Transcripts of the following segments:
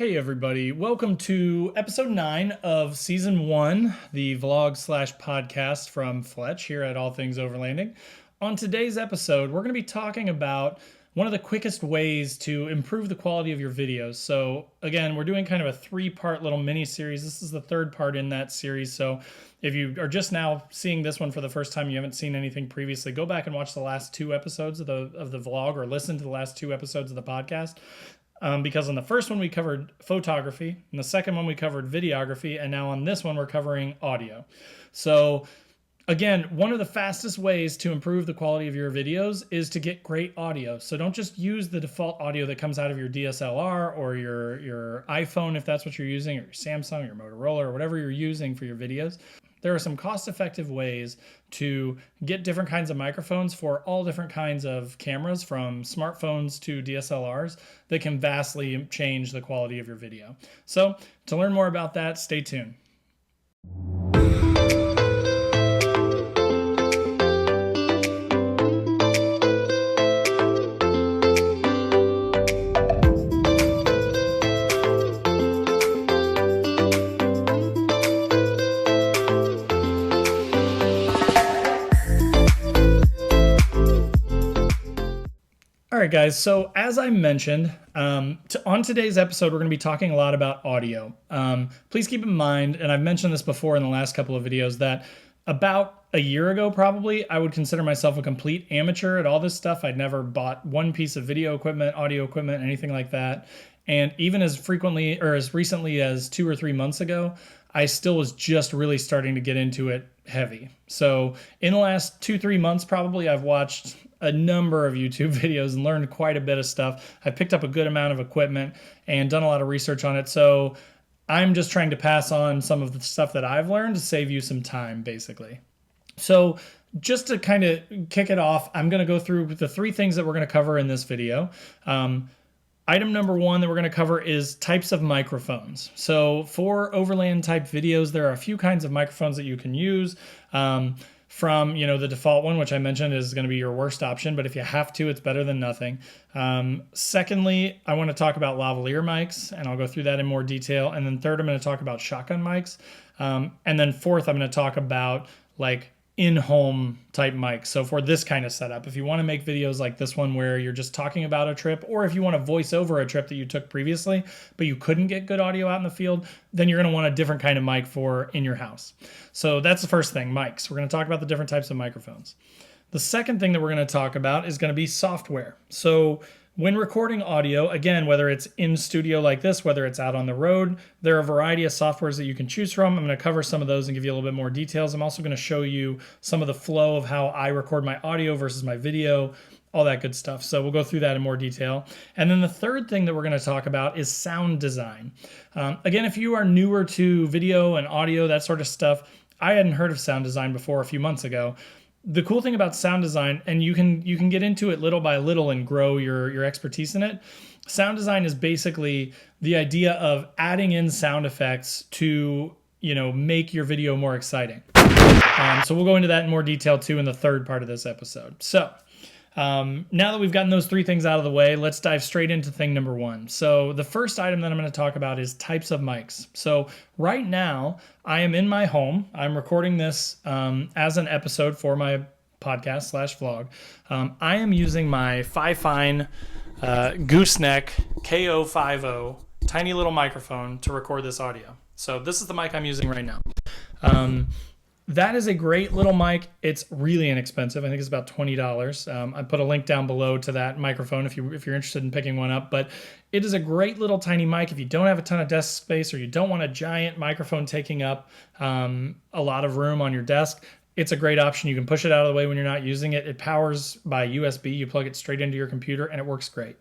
Hey everybody, welcome to episode 9 of season 1, the vlog slash podcast from Fletch here at All Things Overlanding. On today's episode, we're going to be talking about one of the quickest ways to improve the quality of your videos. So again, we're doing kind of a 3-part little mini series. This is the 3rd part in that series. So if you are just now seeing this one for the first time, you haven't seen anything previously, go back and watch the last 2 episodes of the vlog, or listen to the last 2 episodes of the podcast. Because on the first one we covered photography, and the second one we covered videography, and now on this one we're covering audio. So again, one of the fastest ways to improve the quality of your videos is to get great audio. So don't just use the default audio that comes out of your DSLR or your iPhone if that's what you're using, or your Samsung, your Motorola, or whatever you're using for your videos. There are some cost-effective ways to get different kinds of microphones for all different kinds of cameras, from smartphones to DSLRs, that can vastly change the quality of your video. So to learn more about that, stay tuned. All right, guys, so as I mentioned, on today's episode, we're going to be talking a lot about audio. Please keep in mind, and I've mentioned this before in the last couple of videos, that about a year ago, probably, I would consider myself a complete amateur at all this stuff. I'd never bought one piece of video equipment, audio equipment, anything like that. And even as frequently, or as recently as 2 or 3 months ago, I still was just really starting to get into it heavy. So in the last 2-3 months, probably, I've watched a number of YouTube videos and learned quite a bit of stuff. I've picked up a good amount of equipment and done a lot of research on it. So I'm just trying to pass on some of the stuff that I've learned to save you some time, basically. So just to kind of kick it off, I'm going to go through the 3 things that we're going to cover in this video. Item number 1 that we're going to cover is types of microphones. So for overland type videos, there are a few kinds of microphones that you can use. From, the default one, which I mentioned is going to be your worst option, but if you have to, it's better than nothing. Secondly, I want to talk about lavalier mics, and I'll go through that in more detail. And then third, I'm going to talk about shotgun mics. And then fourth, I'm going to talk about like in-home type mics. So for this kind of setup, if you want to make videos like this one where you're just talking about a trip, or if you want to voice over a trip that you took previously, but you couldn't get good audio out in the field, then you're going to want a different kind of mic for in your house. So that's the first thing, mics. We're going to talk about the different types of microphones. The second thing that we're going to talk about is going to be software. So when recording audio, again, whether it's in studio like this, whether it's out on the road, there are a variety of softwares that you can choose from. I'm going to cover some of those and give you a little bit more details. I'm also going to show you some of the flow of how I record my audio versus my video, all that good stuff. So we'll go through that in more detail. And then the third thing that we're going to talk about is sound design. Again, if you are newer to video and audio, that sort of stuff, I hadn't heard of sound design before a few months ago. The cool thing about sound design, and you can get into it little by little and grow your expertise in it. Sound design is basically the idea of adding in sound effects to, make your video more exciting. So we'll go into that in more detail too in the third part of this episode. So now that we've gotten those 3 things out of the way, let's dive straight into thing number 1. So the first item that I'm going to talk about is types of mics. So right now I am in my home. I'm recording this as an episode for my podcast / vlog. I am using my Fifine gooseneck KO50 tiny little microphone to record this audio. So this is the mic I'm using right now. That is a great little mic. It's really inexpensive. I think it's about $20. I put a link down below to that microphone if you're interested in picking one up. But it is a great little tiny mic if you don't have a ton of desk space, or you don't want a giant microphone taking up a lot of room on your desk. It's a great option. You can push it out of the way when you're not using it. It powers by USB. You plug it straight into your computer and it works great.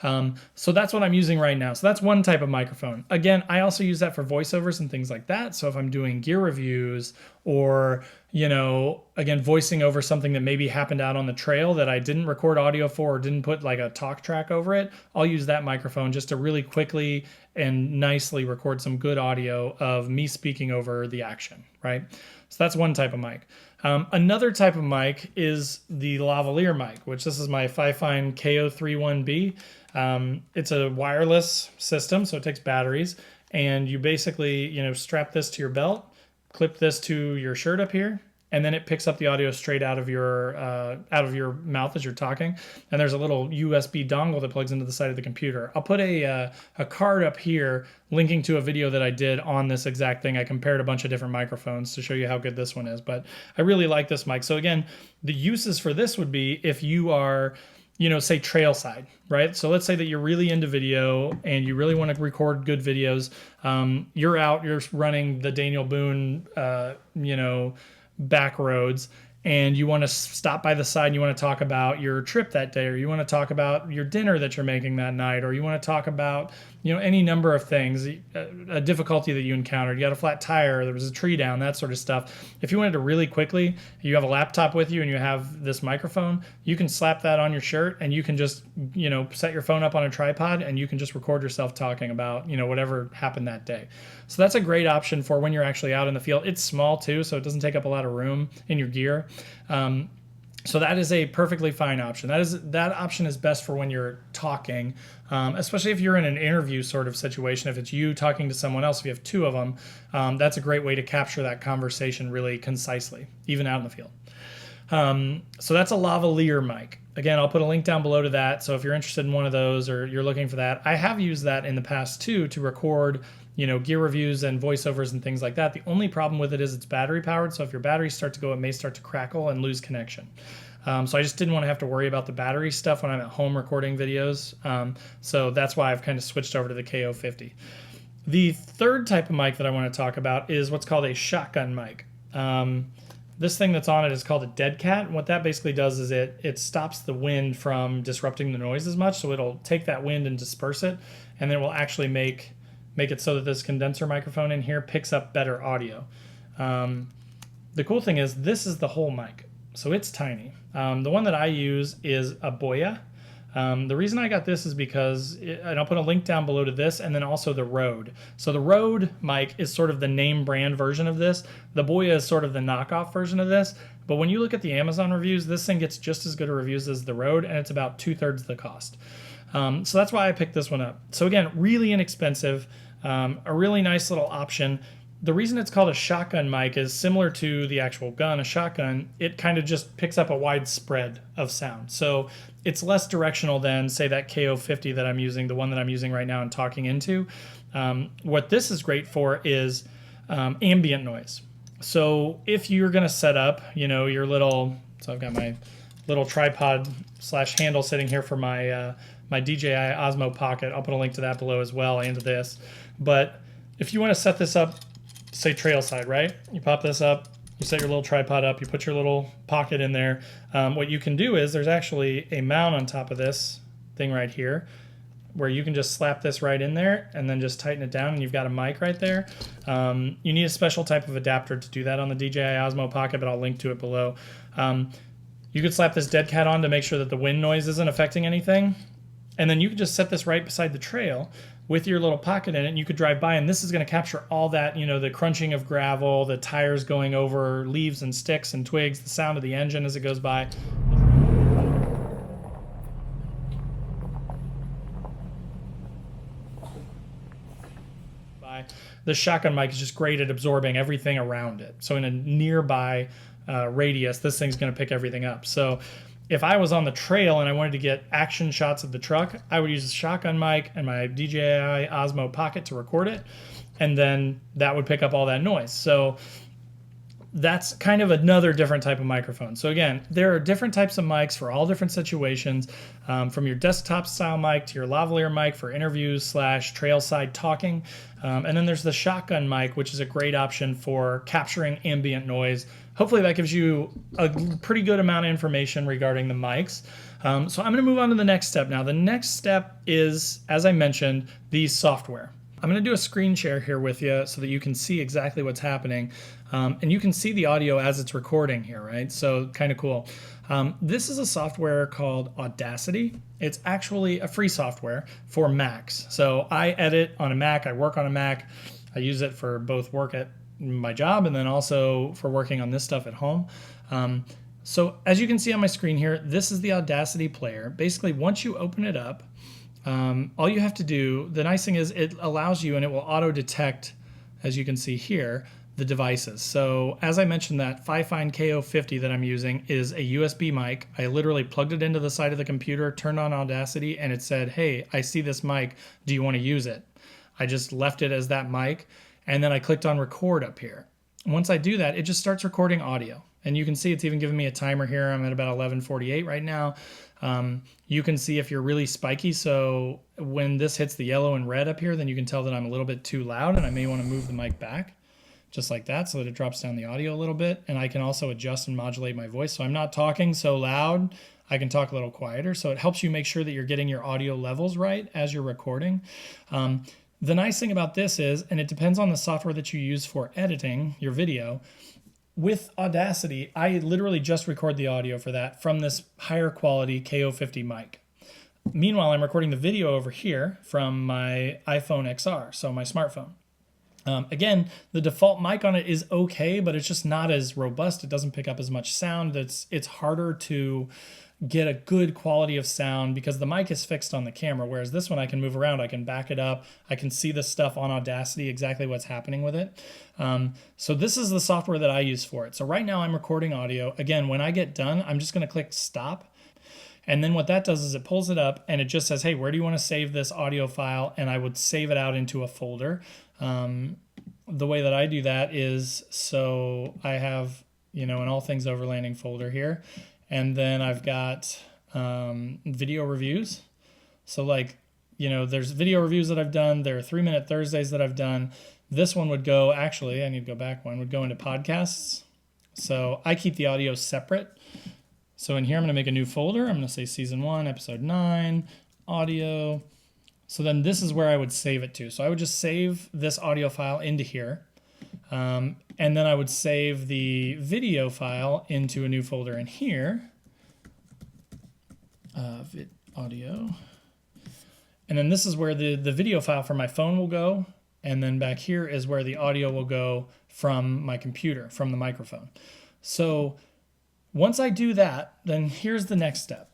So that's what I'm using right now. So that's one type of microphone. Again, I also use that for voiceovers and things like that. So if I'm doing gear reviews, or, again, voicing over something that maybe happened out on the trail that I didn't record audio for, or didn't put like a talk track over it, I'll use that microphone just to really quickly and nicely record some good audio of me speaking over the action, right? So that's one type of mic. Another type of mic is the lavalier mic, which this is my Fifine KO31B. It's a wireless system, so it takes batteries, and you basically, strap this to your belt, clip this to your shirt up here, and then it picks up the audio straight out of your mouth as you're talking. And there's a little USB dongle that plugs into the side of the computer. I'll put a card up here linking to a video that I did on this exact thing. I compared a bunch of different microphones to show you how good this one is, but I really like this mic. So again, the uses for this would be if you are, say trail side, right? So let's say that you're really into video and you really want to record good videos. You're running the Daniel Boone, back roads, and you want to stop by the side and you want to talk about your trip that day, or you want to talk about your dinner that you're making that night, or you want to talk about any number of things, a difficulty that you encountered. You got a flat tire, there was a tree down, that sort of stuff. If you wanted to really quickly, you have a laptop with you and you have this microphone, you can slap that on your shirt and you can just set your phone up on a tripod and you can just record yourself talking about whatever happened that day. So that's a great option for when you're actually out in the field. It's small too, so it doesn't take up a lot of room in your gear. So that is a perfectly fine option. That option is best for when you're talking, especially if you're in an interview sort of situation. If it's you talking to someone else, if you have two of them, that's a great way to capture that conversation really concisely, even out in the field. So that's a lavalier mic. Again, I'll put a link down below to that. So if you're interested in one of those or you're looking for that, I have used that in the past too to record gear reviews and voiceovers and things like that. The only problem with it is it's battery powered. So if your batteries start to go, it may start to crackle and lose connection. So I just didn't want to have to worry about the battery stuff when I'm at home recording videos. So that's why I've kind of switched over to the KO50. The third type of mic that I want to talk about is what's called a shotgun mic. This thing that's on it is called a dead cat. And what that basically does is it stops the wind from disrupting the noise as much. So it'll take that wind and disperse it, and then it will actually make it so that this condenser microphone in here picks up better audio. The cool thing is this is the whole mic, so it's tiny. The one that I use is a Boya. The reason I got this is because, and I'll put a link down below to this, and then also the Rode. So the Rode mic is sort of the name brand version of this. The Boya is sort of the knockoff version of this. But when you look at the Amazon reviews, this thing gets just as good a reviews as the Rode, and it's about 2/3 the cost. So that's why I picked this one up. So again, really inexpensive, a really nice little option. The reason it's called a shotgun mic is similar to the actual gun, a shotgun. It kind of just picks up a wide spread of sound. So it's less directional than, say, that KO50 that I'm using, the one that I'm using right now and talking into. What this is great for is ambient noise. So if you're going to set up, your little, so I've got my little tripod / handle sitting here for my my DJI Osmo Pocket. I'll put a link to that below as well and to this. But if you want to set this up, say trail side, right? You pop this up, you set your little tripod up, you put your little pocket in there. What you can do is there's actually a mount on top of this thing right here where you can just slap this right in there and then just tighten it down and you've got a mic right there. You need a special type of adapter to do that on the DJI Osmo Pocket, but I'll link to it below. You could slap this dead cat on to make sure that the wind noise isn't affecting anything. And then you can just set this right beside the trail with your little pocket in it, and you could drive by, and this is going to capture all that, the crunching of gravel, the tires going over leaves and sticks and twigs, the sound of the engine as it goes by. The shotgun mic is just great at absorbing everything around it. So in a nearby radius, this thing's going to pick everything up. So if I was on the trail and I wanted to get action shots of the truck, I would use a shotgun mic and my DJI Osmo Pocket to record it, and then that would pick up all that noise. So that's kind of another different type of microphone. So again, there are different types of mics for all different situations, from your desktop style mic to your lavalier mic for interviews / trail side talking. And then there's the shotgun mic, which is a great option for capturing ambient noise. Hopefully that gives you a pretty good amount of information regarding the mics. So I'm going to move on to the next step now. The next step is, as I mentioned, the software. I'm going to do a screen share here with you so that you can see exactly what's happening. And you can see the audio as it's recording here, right? So kind of cool. This is a software called Audacity. It's actually a free software for Macs. So I edit on a Mac, I work on a Mac. I use it for both work at my job and then also for working on this stuff at home. So as you can see on my screen here, this is the Audacity player. Basically, once you open it up, all you have to do, the nice thing is it allows you, and it will auto detect, as you can see here, the devices. So as I mentioned, that Fifine KO50 that I'm using is a USB mic. I literally plugged it into the side of the computer, turned on Audacity, and it said, hey, I see this mic, do you want to use it? I just left it as that mic, and then I clicked on record up here. Once I do that, it just starts recording audio. And you can see it's even giving me a timer here. I'm at about 11:48 right now. You can see if you're really spiky. So when this hits the yellow and red up here, then you can tell that I'm a little bit too loud and I may want to move the mic back just like that so that it drops down the audio a little bit. And I can also adjust and modulate my voice. So I'm not talking so loud. I can talk a little quieter. So it helps you make sure that you're getting your audio levels right as you're recording. The nice thing about this is, and it depends on the software that you use for editing your video, with Audacity, I literally just record the audio for that from this higher quality KO50 mic. Meanwhile, I'm recording the video over here from my iPhone XR, so my smartphone. Again, the default mic on it is okay, but it's just not as robust. It doesn't pick up as much sound. It's harder to get a good quality of sound because the mic is fixed on the camera, whereas this one I can move around, I can back it up, I can see the stuff on Audacity, exactly what's happening with it. So this is the software that I use for it. So right now I'm recording audio. Again, when I get done, I'm just gonna click stop. And then what that does is it pulls it up and it just says, hey, where do you want to save this audio file? And I would save it out into a folder. The way that I do that is, so I have, an all things overlanding folder here. And then I've got video reviews. So there's video reviews that I've done. There are 3-Minute Thursdays that I've done. This one would go, actually, I need to go back one, would go into podcasts. So I keep the audio separate. So in here, I'm going to make a new folder. I'm going to say Season 1, Episode 9, Audio. So then this is where I would save it to. So I would just save this audio file into here. And then I would save the video file into a new folder in here. Audio. And then this is where the video file from my phone will go. And then back here is where the audio will go from my computer, from the microphone. So once I do that, then here's the next step.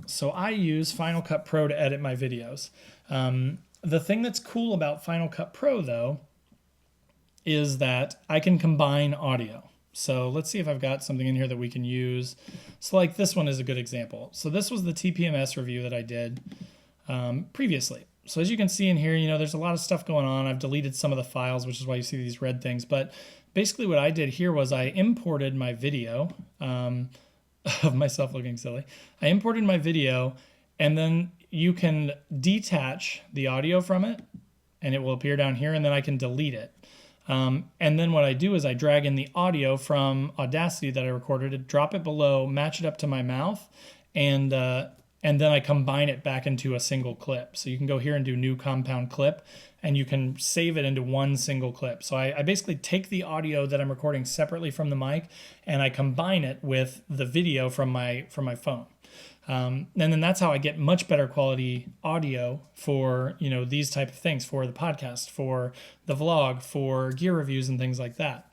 So I use Final Cut Pro to edit my videos. The thing that's cool about Final Cut Pro, though, is that I can combine audio. So let's see if I've got something in here that we can use. So like this one is a good example. So this was the TPMS review that I did previously. So as you can see in here, there's a lot of stuff going on. I've deleted some of the files, which is why you see these red things. But basically what I did here was I imported my video of myself looking silly. I imported my video, and then you can detach the audio from it, and it will appear down here, and then I can delete it. And then what I do is I drag in the audio from Audacity that I recorded, drop it below, match it up to my mouth, and then I combine it back into a single clip. So you can go here and do new compound clip, and you can save it into one single clip. So I basically take the audio that I'm recording separately from the mic, and I combine it with the video from my phone. And then that's how I get much better quality audio for, these type of things, for the podcast, for the vlog, for gear reviews and things like that.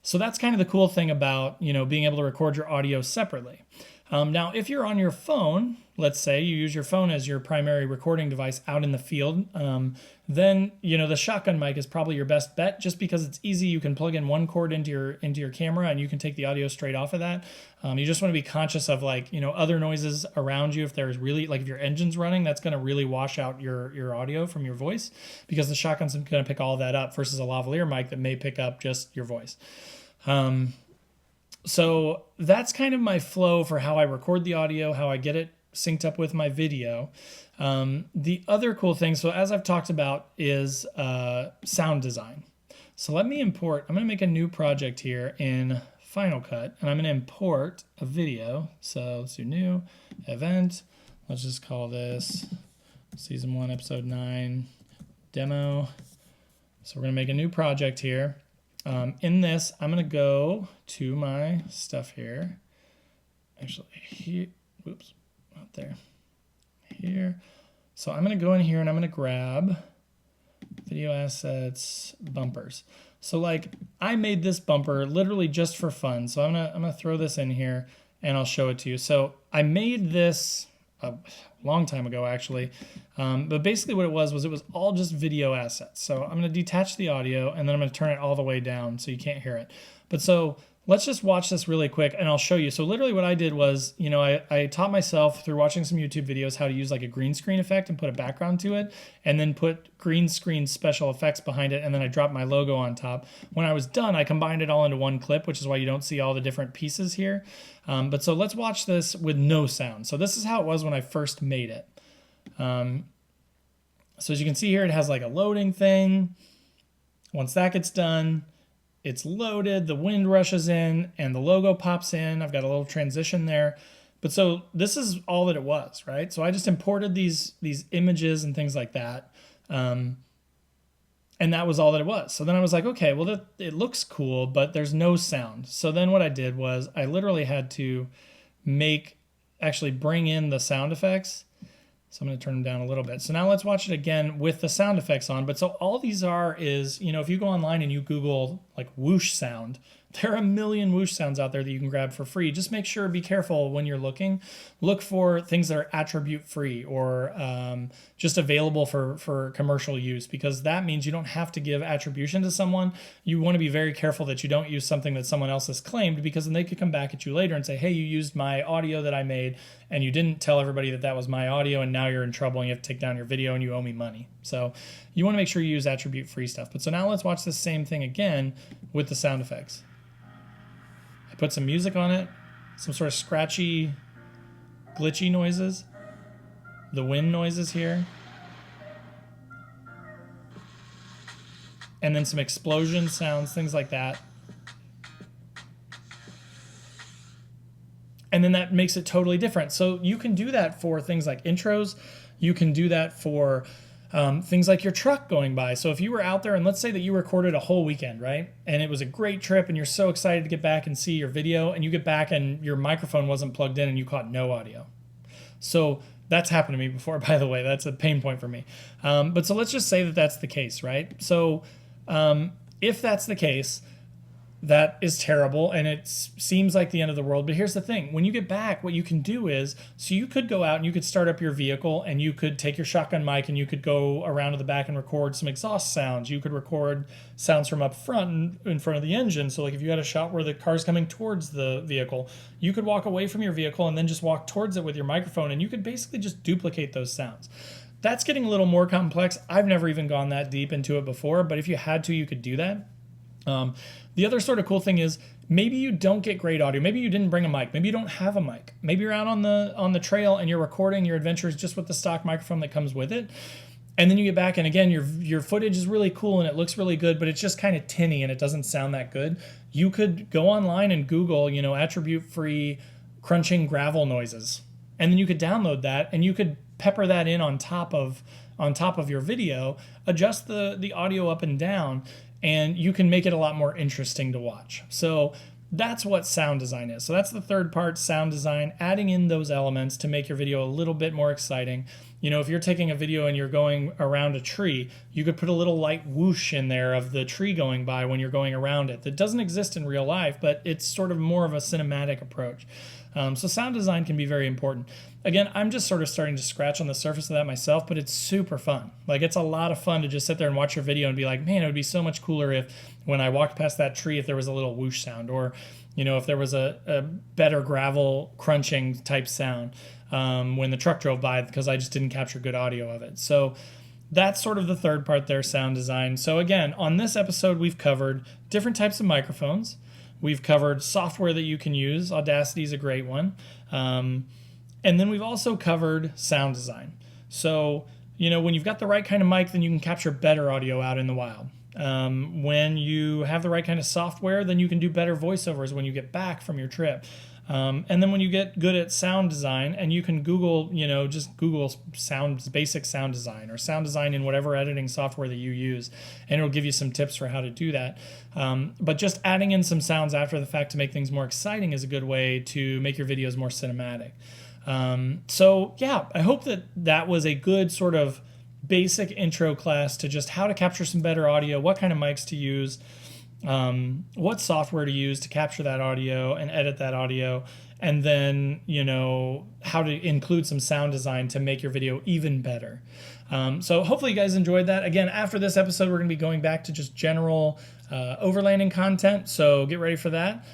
So that's kind of the cool thing about, being able to record your audio separately. Now, if you're on your phone, let's say you use your phone as your primary recording device out in the field, then, the shotgun mic is probably your best bet just because it's easy. You can plug in one cord into your camera and you can take the audio straight off of that. You just want to be conscious of other noises around you. If there's really, if your engine's running, that's going to really wash out your audio from your voice because the shotgun's going to pick all that up versus a lavalier mic that may pick up just your voice. So that's kind of my flow for how I record the audio, how I get it synced up with my video. The other cool thing, so as I've talked about, is sound design. So let me import, I'm going to make a new project here in Final Cut, and I'm going to import a video. So let's do new, event, let's just call this Season 1, Episode 9, Demo. So we're going to make a new project here. In this, I'm going to go to my stuff here. Actually, here, whoops, not there, here. So I'm going to go in here and I'm going to grab video assets, bumpers. So I made this bumper literally just for fun. So I'm going to throw this in here and I'll show it to you. So I made this a long time ago actually. But basically what it was all just video assets. So I'm going to detach the audio and then I'm going to turn it all the way down so you can't hear it. But so let's just watch this really quick and I'll show you. So literally what I did was, you know, I taught myself through watching some YouTube videos how to use like a green screen effect and put a background to it and then put green screen special effects behind it, and then I dropped my logo on top. When I was done, I combined it all into one clip, which is why you don't see all the different pieces here. But so let's watch this with no sound. So this is how it was when I first made it. So as you can see here, it has like a loading thing. Once that gets done, it's loaded, the wind rushes in, and the logo pops in. I've got a little transition there. But so this is all that it was, right? So I just imported these images and things like that. And that was all that it was. So then I was like, okay, well, it looks cool, but there's no sound. So then what I did was I literally had to actually bring in the sound effects. So I'm going to turn them down a little bit. So now let's watch it again with the sound effects on. But so all these is, you know, if you go online and you Google like whoosh sound, there are a million whoosh sounds out there that you can grab for free. Just make sure, be careful when you're looking. Look for things that are attribute free or just available for commercial use, because that means you don't have to give attribution to someone. You want to be very careful that you don't use something that someone else has claimed, because then they could come back at you later and say, hey, you used my audio that I made and you didn't tell everybody that that was my audio, and now you're in trouble and you have to take down your video and you owe me money. So you want to make sure you use attribute free stuff. But so now let's watch the same thing again with the sound effects. I put some music on it, some sort of scratchy, glitchy noises, the wind noises here, and then some explosion sounds, things like that. And then that makes it totally different. So you can do that for things like intros. You can do that for things like your truck going by. So if you were out there and let's say that you recorded a whole weekend, right? And it was a great trip and you're so excited to get back and see your video, and you get back and your microphone wasn't plugged in and you caught no audio. So that's happened to me before, by the way. That's a pain point for me. But so let's just say that that's the case, right? So if that's the case, that is terrible and it seems like the end of the world. But here's the thing. When you get back, what you can do is, so you could go out and you could start up your vehicle and you could take your shotgun mic and you could go around to the back and record some exhaust sounds. You could record sounds from up front in front of the engine. So like if you had a shot where the car's coming towards the vehicle, you could walk away from your vehicle and then just walk towards it with your microphone, and you could basically just duplicate those sounds. That's getting a little more complex. I've never even gone that deep into it before, but if you had to, you could do that. The other sort of cool thing is maybe you don't get great audio. Maybe you didn't bring a mic. Maybe you don't have a mic. Maybe you're out on the trail and you're recording your adventures just with the stock microphone that comes with it. And then you get back and again, your footage is really cool and it looks really good, but it's just kind of tinny and it doesn't sound that good. You could go online and Google, you know, attribute free crunching gravel noises. And then you could download that and you could pepper that in on top of your video, adjust the audio up and down, and you can make it a lot more interesting to watch. So that's what sound design is. So that's the third part, sound design, adding in those elements to make your video a little bit more exciting. You know, if you're taking a video and you're going around a tree, you could put a little light whoosh in there of the tree going by when you're going around it. That doesn't exist in real life, but it's sort of more of a cinematic approach. So sound design can be very important. Again, I'm just sort of starting to scratch on the surface of that myself, but it's super fun. Like, it's a lot of fun to just sit there and watch your video and be like, man, it would be so much cooler if when I walked past that tree, if there was a little whoosh sound, or, you know, if there was a better gravel crunching type sound when the truck drove by, because I just didn't capture good audio of it. So that's sort of the third part there, sound design. So again, on this episode, we've covered different types of microphones. We've covered software that you can use. Audacity is a great one. And then we've also covered sound design. So, you know, when you've got the right kind of mic, then you can capture better audio out in the wild. When you have the right kind of software, then you can do better voiceovers when you get back from your trip. And then when you get good at sound design, and you can Google, you know, just Google basic sound design or sound design in whatever editing software that you use, and it'll give you some tips for how to do that. But just adding in some sounds after the fact to make things more exciting is a good way to make your videos more cinematic. So yeah, I hope that was a good sort of basic intro class to just how to capture some better audio, what kind of mics to use. what software to use to capture that audio and edit that audio, and then, you know, how to include some sound design to make your video even better. So hopefully you guys enjoyed that. Again, after this episode, we're going to be going back to just general overlanding content, so get ready for that.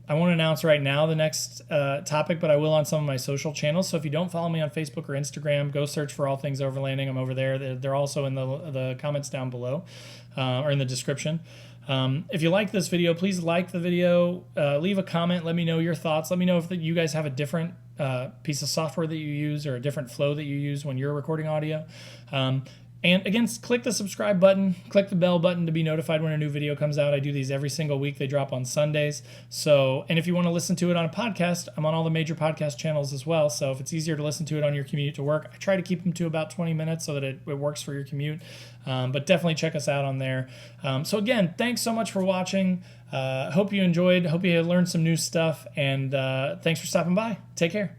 I won't announce right now the next topic, but I will on some of my social channels. So if you don't follow me on Facebook or Instagram, go search for All Things Overlanding. I'm over there. They're also in the comments down below or in the description. If you like this video, please like the video, leave a comment, let me know your thoughts. Let me know if you guys have a different piece of software that you use or a different flow that you use when you're recording audio. And again, click the subscribe button, click the bell button to be notified when a new video comes out. I do these every single week. They drop on Sundays. So, and if you want to listen to it on a podcast, I'm on all the major podcast channels as well. So if it's easier to listen to it on your commute to work, I try to keep them to about 20 minutes so that it works for your commute. But definitely check us out on there. So again, thanks so much for watching. Hope you enjoyed. Hope you learned some new stuff. And thanks for stopping by. Take care.